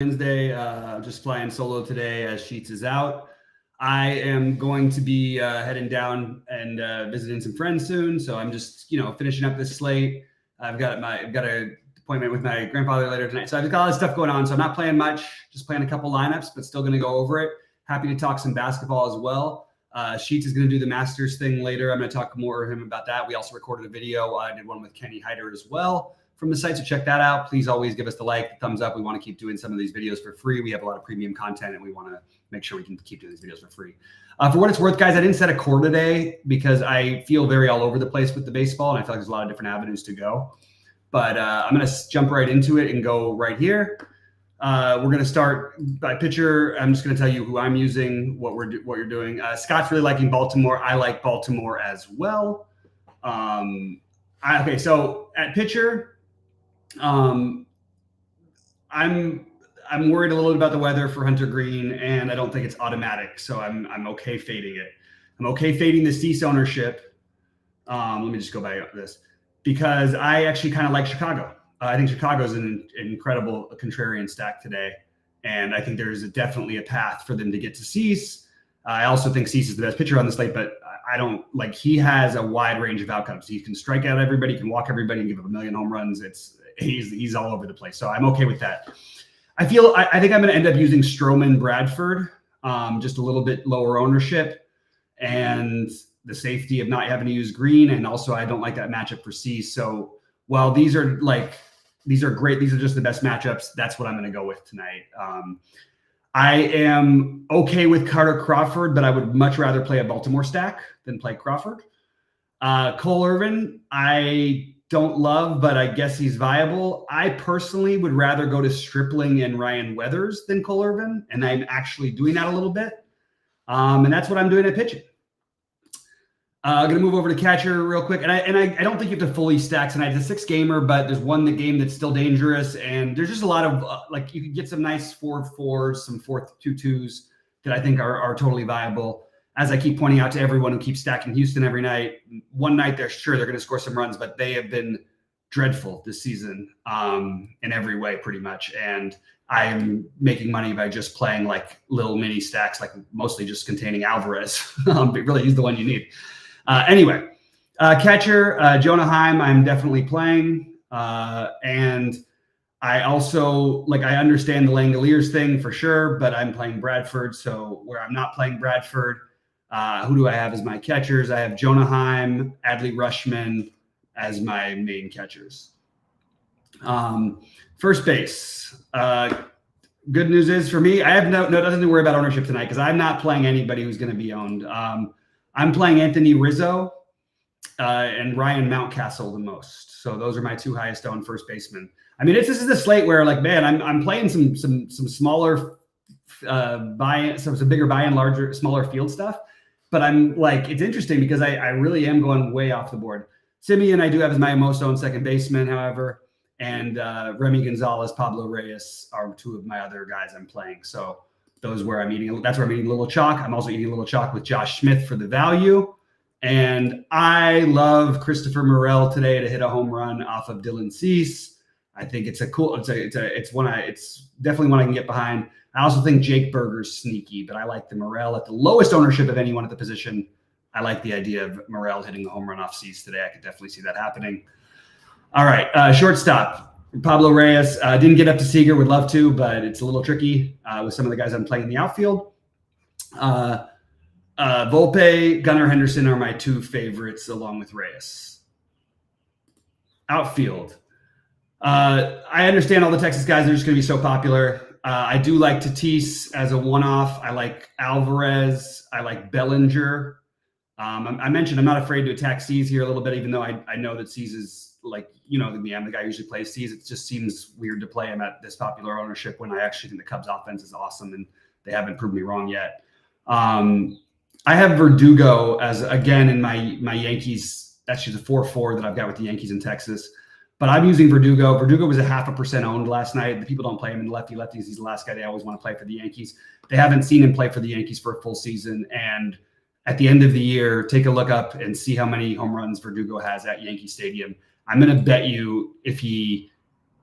Wednesday, just flying solo today as Sheets is out. I am going to be heading down and visiting some friends soon. So I'm just, finishing up this slate. I've got an appointment with my grandfather later tonight. So I've got all this stuff going on. So I'm not playing much, just playing a couple lineups, but still going to go over it. Happy to talk some basketball as well. Sheets is going to do the Masters thing later. I'm going to talk more with him about that. We also recorded a video. I did one with Kenny Hyder as well from the site, so check that out. Please always give us the like, the thumbs up. We want to keep doing some of these videos for free. We have a lot of premium content, and we want to make sure we can keep doing these videos for free. For what it's worth, guys, I didn't set a core today because I feel very all over the place with the baseball, and I feel like there's a lot of different avenues to go. But I'm going to jump right into it and go right here. We're going to start by pitcher. I'm just going to tell you who I'm using, what you're doing. Scott's really liking Baltimore. I like Baltimore as well. Okay, so at pitcher, I'm worried a little bit about the weather for Hunter Green, and I don't think it's automatic, so I'm okay fading it. I'm okay fading the Cease ownership. Let me just go by this because I actually kind of like Chicago. I think Chicago's an incredible contrarian stack today, and I think there's definitely a path for them to get to Cease. I also think Cease is the best pitcher on the slate, but I don't like. He has a wide range of outcomes. He can strike out everybody, he can walk everybody, and give up 1 million home runs. He's all over the place, so I'm okay with that. I think I'm going to end up using Stroman Bradford, just a little bit lower ownership, and the safety of not having to use Green, and also I don't like that matchup for Cease. So while these are great, these are just the best matchups. That's what I'm going to go with tonight. I am okay with Carter Crawford, but I would much rather play a Baltimore stack than play Crawford. Cole Irvin, I don't love, but I guess he's viable. I personally would rather go to Stripling and Ryan Weathers than Cole Irvin, and I'm actually doing that a little bit. And that's what I'm doing at pitching. I'm going to move over to catcher real quick. And I don't think you have to fully stack tonight. It's a 6-gamer, but there's one game that's still dangerous. And there's just a lot of, you can get some nice 4-4s, some 4-2-2s that I think are totally viable. As I keep pointing out to everyone who keeps stacking Houston every night, one night they're going to score some runs, but they have been dreadful this season in every way, pretty much. And I'm making money by just playing like little mini stacks, like mostly just containing Alvarez. But really, he's the one you need. Anyway, catcher, Jonah Heim, I'm definitely playing. And I also, I understand the Langoliers thing for sure, but I'm playing Bradford. So where I'm not playing Bradford, who do I have as my catchers? I have Jonah Heim, Adley Rutschman as my main catchers. First base. Good news is for me, I have nothing to worry about ownership tonight because I'm not playing anybody who's going to be owned. I'm playing Anthony Rizzo and Ryan Mountcastle the most. So those are my two highest owned first basemen. I mean, this is the slate where, I'm playing some smaller buy-in, some bigger buy-in, smaller field stuff. But it's interesting because I really am going way off the board. Simeon, I do have as my most owned second baseman, however, and Remy Gonzalez, Pablo Reyes are two of my other guys I'm playing. So that's where I'm eating a little chalk. I'm also eating a little chalk with Josh Smith for the value. And I love Christopher Morel today to hit a home run off of Dylan Cease. I think it's definitely one I can get behind. I also think Jake Berger's sneaky, but I like the Morel at the lowest ownership of anyone at the position. I like the idea of Morel hitting the home run off Cease today. I could definitely see that happening. All right, shortstop. Pablo Reyes, didn't get up to Seager, would love to, but it's a little tricky with some of the guys I'm playing in the outfield. Volpe, Gunnar Henderson are my two favorites along with Reyes. Outfield. I understand all the Texas guys are just going to be so popular. I do like Tatis as a one-off. I like Alvarez. I like Bellinger. I mentioned I'm not afraid to attack Cease here a little bit, even though I know that Cease is me. I'm the guy who usually plays Cease. It just seems weird to play him at this popular ownership when I actually think the Cubs offense is awesome and they haven't proved me wrong yet. I have Verdugo as, again, in my Yankees. That's just a 4-4 that I've got with the Yankees in Texas. But I'm using Verdugo. Verdugo was 0.5% owned last night. The people don't play him in the lefties. He's the last guy they always want to play for the Yankees. They haven't seen him play for the Yankees for a full season. And at the end of the year, take a look up and see how many home runs Verdugo has at Yankee Stadium. I'm going to bet you if he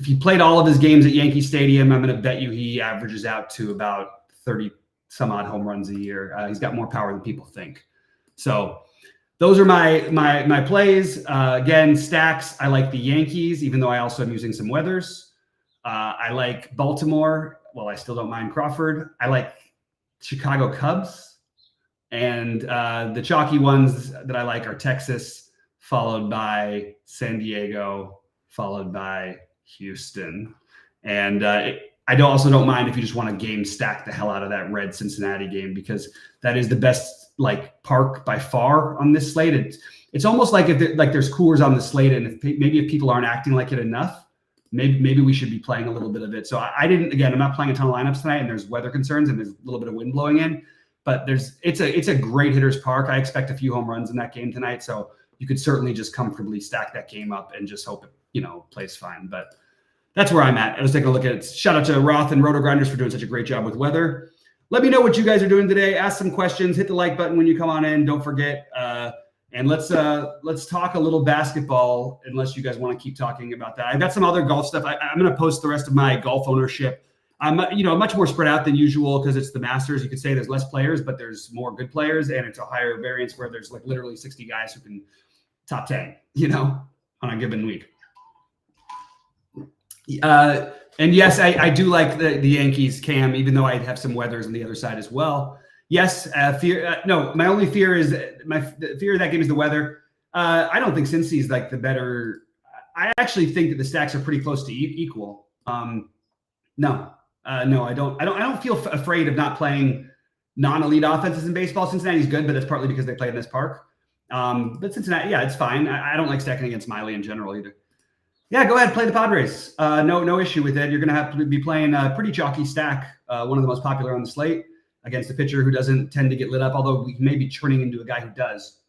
if you played all of his games at Yankee Stadium, I'm going to bet you he averages out to about 30 some odd home runs a year. He's got more power than people think. So those are my plays. Again, stacks. I like the Yankees, even though I also am using some weathers. I like Baltimore. Well, I still don't mind Crawford. I like Chicago Cubs. And the chalky ones that I like are Texas, followed by San Diego, followed by Houston. And I also don't mind if you just want to game stack the hell out of that red Cincinnati game, because that is the best park by far on this slate. It's almost like if there's coolers on the slate, and if people aren't acting like it enough, maybe we should be playing a little bit of it. So I didn't. Again, I'm not playing a ton of lineups tonight, and there's weather concerns and there's a little bit of wind blowing in. But it's a great hitters park. I expect a few home runs in that game tonight, so you could certainly just comfortably stack that game up and just hope it plays fine. But that's where I'm at. I was taking a look at it. Shout out to Roth and Roto Grinders for doing such a great job with weather. Let me know what you guys are doing today. Ask some questions. Hit the like button when you come on in. Don't forget. And let's talk a little basketball, unless you guys want to keep talking about that. I've got some other golf stuff. I'm going to post the rest of my golf ownership. I'm much more spread out than usual because it's the Masters. You could say there's less players, but there's more good players, and it's a higher variance where there's literally 60 guys who can top 10, on a given week. And yes, I do like the Yankees, Cam, even though I have some weathers on the other side as well. Yes, my only fear is the fear of that game is the weather. I don't think Cincy's the better. I actually think that the stacks are pretty close to equal. No, I don't feel afraid of not playing non-elite offenses in baseball. Cincinnati's good, but that's partly because they play in this park. But Cincinnati, yeah, it's fine. I don't like stacking against Miley in general either. Yeah, go ahead, play the Padres. No issue with it. You're going to have to be playing a pretty chalky stack, one of the most popular on the slate, against a pitcher who doesn't tend to get lit up, although we may be turning into a guy who does.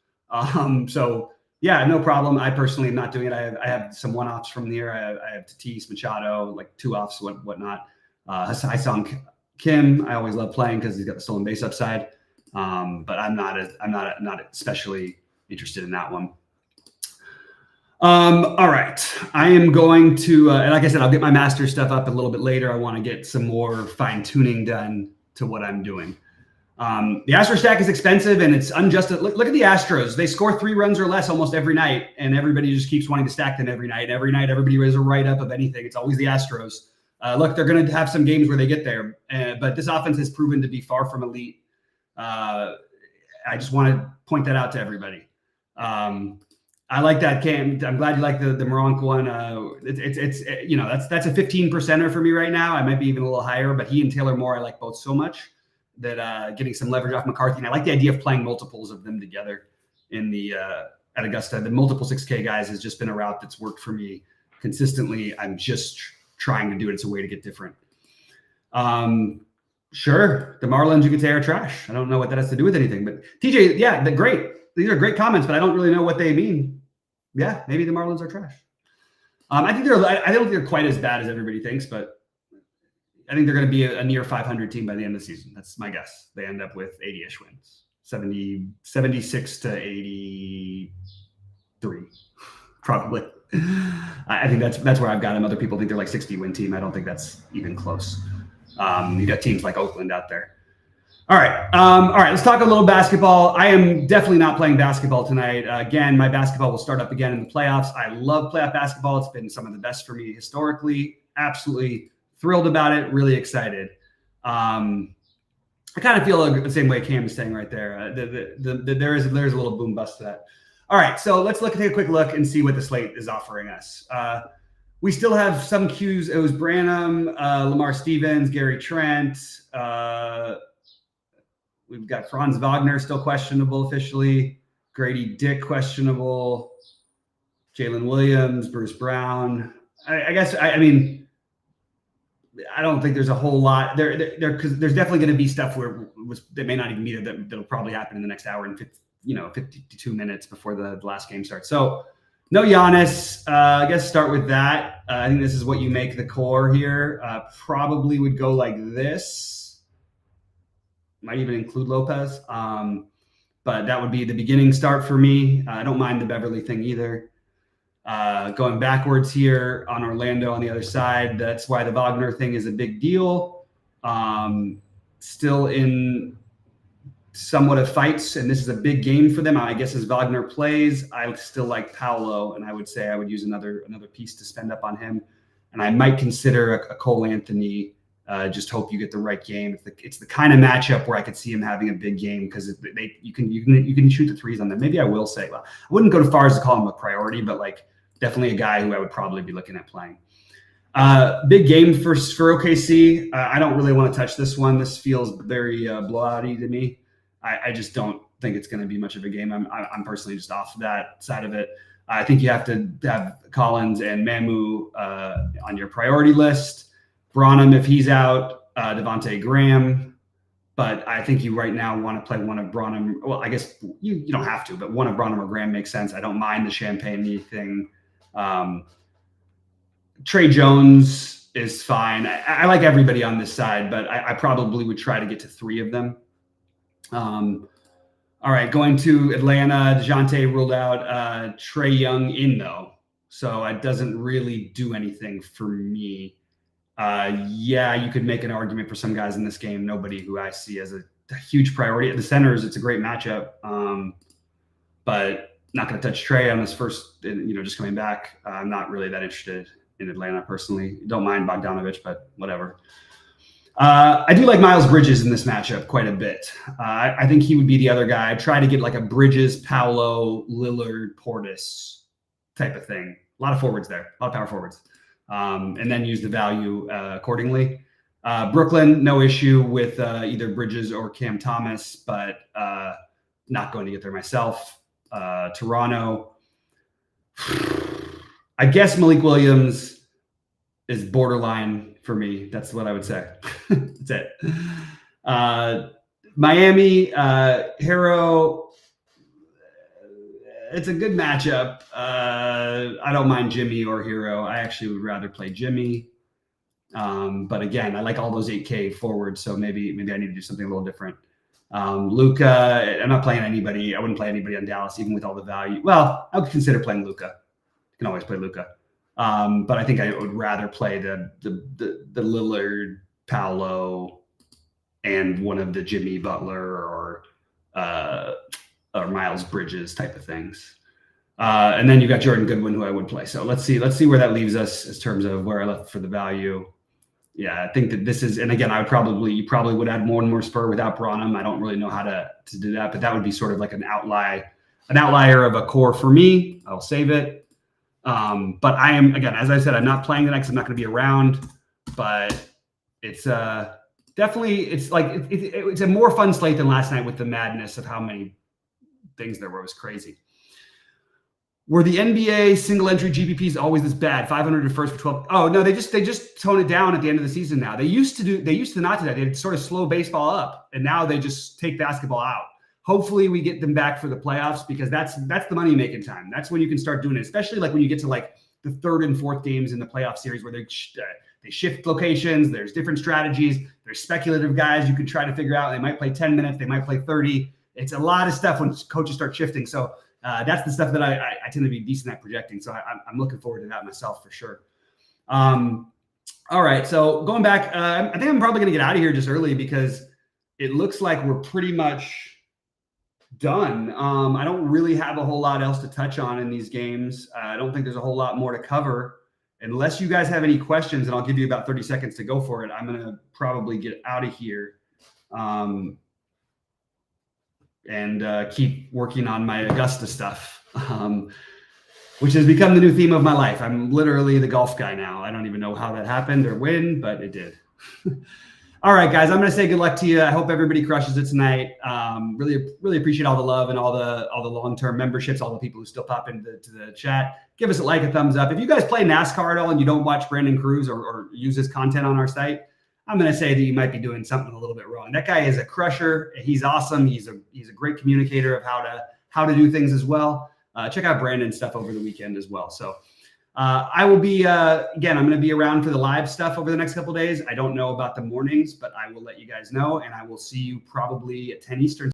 So yeah, no problem. I personally am not doing it. I have some one-offs from the year. I have Tatis, Machado, two offs, whatnot. Hi-Sung Kim, I always love playing because he's got the stolen base upside. But I'm not especially interested in that one. All right. I am going to, and like I said, I'll get my master stuff up a little bit later. I want to get some more fine tuning done to what I'm doing. The Astro stack is expensive and it's unjust. Look at the Astros. They score 3 runs or less almost every night, and everybody just keeps wanting to stack them every night. Every night, everybody raises a write-up of anything. It's always the Astros. Look, they're going to have some games where they get there, but this offense has proven to be far from elite. I just want to point that out to everybody. I like that, Cam. I'm glad you like the Moronk one. That's a 15%er for me right now. I might be even a little higher, but he and Taylor Moore, I like both so much that getting some leverage off McCarthy. And I like the idea of playing multiples of them together in the at Augusta. The multiple 6K guys has just been a route that's worked for me consistently. I'm just trying to do it. It's a way to get different. Sure, the Marlins, you could say, are trash. I don't know what that has to do with anything, but TJ, yeah, great. These are great comments, but I don't really know what they mean. Yeah, maybe the Marlins are trash. I don't think they're quite as bad as everybody thinks, but I think they're going to be a near 500 team by the end of the season. That's my guess. They end up with 80-ish wins, 76 to 83, probably. I think that's where I've got them. Other people think they're 60-win team. I don't think that's even close. You got teams like Oakland out there. All right. Let's talk a little basketball. I am definitely not playing basketball tonight. Again, my basketball will start up again in the playoffs. I love playoff basketball. It's been some of the best for me historically. Absolutely thrilled about it. Really excited. I kind of feel the same way Cam is saying right there. There's a little boom bust to that. All right. So let's take a quick look and see what the slate is offering us. We still have some cues. It was Branham, Lamar Stevens, Gary Trent. We've got Franz Wagner still questionable officially. Grady Dick questionable. Jalen Williams, Bruce Brown. I don't think there's a whole lot there because there's definitely going to be stuff that may not even be there that'll probably happen in the next hour and 52 minutes before the last game starts. So no Giannis. I guess start with that. I think this is what you make the core here. Probably would go like this. Might even include Lopez. But that would be the beginning start for me. I don't mind the Beverly thing either. Going backwards here on Orlando on the other side. That's why the Wagner thing is a big deal. Still in somewhat of fights, and this is a big game for them. I guess as Wagner plays, I still like Paolo, and I would say I would use another piece to spend up on him. And I might consider a Cole Anthony. Just hope you get the right game. It's the kind of matchup where I could see him having a big game because you can shoot the threes on them. Maybe I will say, well, I wouldn't go as far as to call him a priority, but like definitely a guy who I would probably be looking at playing. Big game for OKC. I don't really want to touch this one. This feels very blowouty to me. I just don't think it's going to be much of a game. I'm personally just off that side of it. I think you have to have Collins and Mamu on your priority list. Branham, if he's out, Devontae Graham. But I think you right now want to play one of Branham. Well, I guess you don't have to, but one of Branham or Graham makes sense. I don't mind the Champagne thing. Trey Jones is fine. I like everybody on this side, but I probably would try to get to 3 of them. All right, going to Atlanta, DeJounte ruled out. Trae Young in, though. So it doesn't really do anything for me. Yeah, you could make an argument for some guys in this game. Nobody who I see as a huge priority. At the centers, it's a great matchup. But not going to touch Trae on his first, just coming back. I'm not really that interested in Atlanta personally. Don't mind Bogdanovich, but whatever. I do like Miles Bridges in this matchup quite a bit. I think he would be the other guy. I'd try to get like a Bridges, Paolo, Lillard, Portis type of thing. A lot of forwards there, a lot of power forwards. And then use the value accordingly. Brooklyn, no issue with either Bridges or Cam Thomas, but not going to get there myself. Toronto, I guess Malik Williams is borderline for me. That's what I would say. That's it. Miami, Hero, it's a good matchup. I don't mind Jimmy or Hero. I actually would rather play Jimmy. But again, I like all those 8K forwards, so maybe I need to do something a little different. Luka, I'm not playing anybody. I wouldn't play anybody on Dallas, even with all the value. Well, I would consider playing Luka. You can always play Luka. But I think I would rather play the Lillard, Paolo, and one of the Jimmy Butler or Miles Bridges type of things. And then you've got Jordan Goodwin, who I would play. So let's see where that leaves us in terms of where I left for the value. Yeah, I think that this is, and again, you probably would add more and more Spur without Branham. I don't really know how to do that, but that would be sort of like an outlier of a core for me. I'll save it. But I am, again, as I said, I'm not playing the next. I'm not going to be around, but it's definitely, it's like, it's a more fun slate than last night with the madness of how many things there were. It was crazy. Were the NBA single entry GPPs always this bad? 500 at first for 12. Oh no, they just tone it down at the end of the season now. They used to not do that. They'd sort of slow baseball up, and now they just take basketball out. Hopefully we get them back for the playoffs, because that's the money making time. That's when you can start doing it, especially like when you get to like the 3rd and 4th games in the playoff series where they shift locations. There's different strategies. There's speculative guys you can try to figure out. They might play 10 minutes. They might play 30. It's a lot of stuff when coaches start shifting. So that's the stuff that I tend to be decent at projecting. So I'm looking forward to that myself for sure. All right. So going back, I think I'm probably going to get out of here just early because it looks like we're pretty much done. I don't really have a whole lot else to touch on in these games. I don't think there's a whole lot more to cover. Unless you guys have any questions, and I'll give you about 30 seconds to go for it, I'm going to probably get out of here. And keep working on my Augusta stuff, which has become the new theme of my life. I'm literally the golf guy now. I don't even know how that happened or when, but it did. All right, guys, I'm going to say good luck to you. I hope everybody crushes it tonight. Really appreciate all the love and all the long-term memberships, all the people who still pop into the chat. Give us a thumbs up. If you guys play NASCAR at all and you don't watch Brandon Cruz or use his content on our site, I'm going to say that you might be doing something a little bit wrong. That guy is a crusher. He's awesome. He's a great communicator of how to do things as well. Check out Brandon's stuff over the weekend as well. So I will be, again, I'm going to be around for the live stuff over the next couple of days. I don't know about the mornings, but I will let you guys know, and I will see you probably at 10 Eastern.